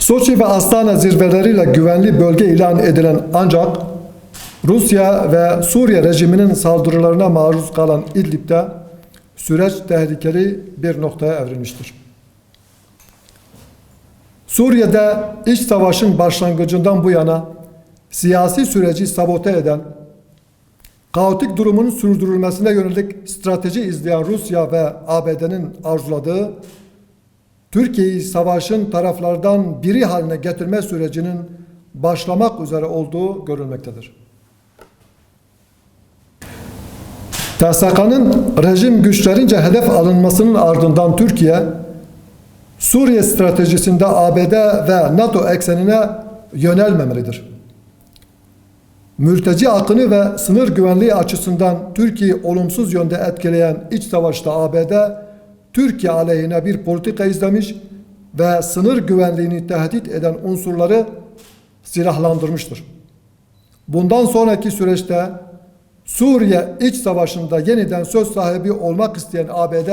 Soçi ve Astana zirveleriyle güvenli bölge ilan edilen ancak Rusya ve Suriye rejiminin saldırılarına maruz kalan İdlib'de süreç tehlikeli bir noktaya evrilmiştir. Suriye'de iç savaşın başlangıcından bu yana siyasi süreci sabote eden, kaotik durumun sürdürülmesine yönelik strateji izleyen Rusya ve ABD'nin arzuladığı Türkiye'yi savaşın taraflardan biri haline getirme sürecinin başlamak üzere olduğu görülmektedir. TSK'nın rejim güçlerince hedef alınmasının ardından Türkiye, Suriye stratejisinde ABD ve NATO eksenine yönelmemelidir. Mülteci akını ve sınır güvenliği açısından Türkiye'yi olumsuz yönde etkileyen iç savaşta ABD, Türkiye aleyhine bir politika izlemiş ve sınır güvenliğini tehdit eden unsurları silahlandırmıştır. Bundan sonraki süreçte Suriye iç savaşında yeniden söz sahibi olmak isteyen ABD,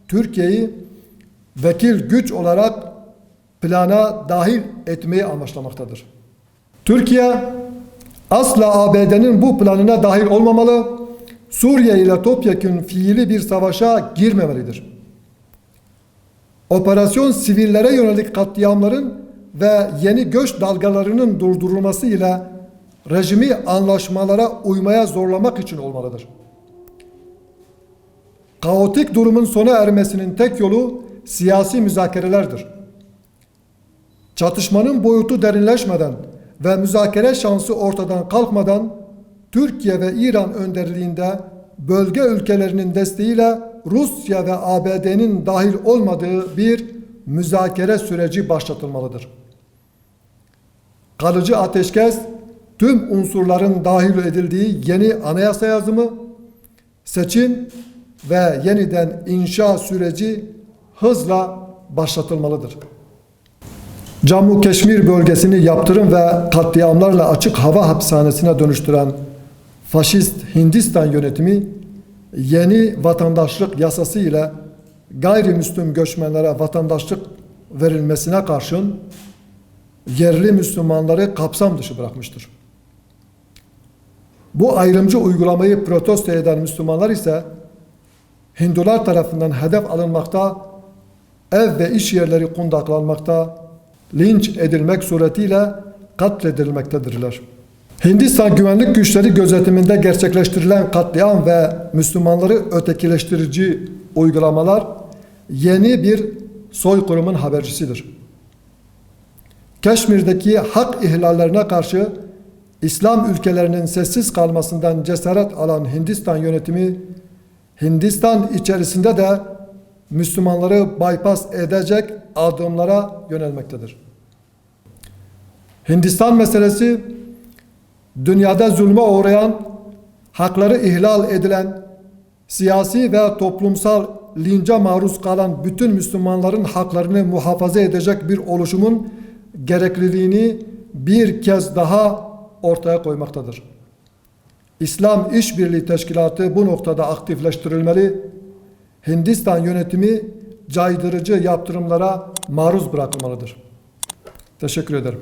Türkiye'yi vekil güç olarak plana dahil etmeyi amaçlamaktadır. Türkiye asla ABD'nin bu planına dahil olmamalı, Suriye ile topyekün fiili bir savaşa girmemelidir. Operasyon sivillere yönelik katliamların ve yeni göç dalgalarının durdurulması ile rejimi anlaşmalara uymaya zorlamak için olmalıdır. Kaotik durumun sona ermesinin tek yolu siyasi müzakerelerdir. Çatışmanın boyutu derinleşmeden ve müzakere şansı ortadan kalkmadan Türkiye ve İran önderliğinde bölge ülkelerinin desteğiyle Rusya ve ABD'nin dahil olmadığı bir müzakere süreci başlatılmalıdır. Kalıcı ateşkes, tüm unsurların dahil edildiği yeni anayasa yazımı, seçim ve yeniden inşa süreci hızla başlatılmalıdır. Cammu Keşmir bölgesini yaptırım ve katliamlarla açık hava hapishanesine dönüştüren faşist Hindistan yönetimi yeni vatandaşlık yasası ile gayrimüslim göçmenlere vatandaşlık verilmesine karşın yerli Müslümanları kapsam dışı bırakmıştır. Bu ayrımcı uygulamayı protesto eden Müslümanlar ise Hindular tarafından hedef alınmakta, ev ve iş yerleri kundaklanmakta, linç edilmek suretiyle katledilmektedirler. Hindistan güvenlik güçleri gözetiminde gerçekleştirilen katliam ve Müslümanları ötekileştirici uygulamalar yeni bir soykırımın habercisidir. Keşmir'deki hak ihlallerine karşı İslam ülkelerinin sessiz kalmasından cesaret alan Hindistan yönetimi, Hindistan içerisinde de Müslümanları bypass edecek adımlara yönelmektedir. Hindistan meselesi, dünyada zulme uğrayan, hakları ihlal edilen, siyasi ve toplumsal lince maruz kalan bütün Müslümanların haklarını muhafaza edecek bir oluşumun gerekliliğini bir kez daha ortaya koymaktadır. İslam İşbirliği Teşkilatı bu noktada aktifleştirilmeli, Hindistan yönetimi caydırıcı yaptırımlara maruz bırakılmalıdır. Teşekkür ederim.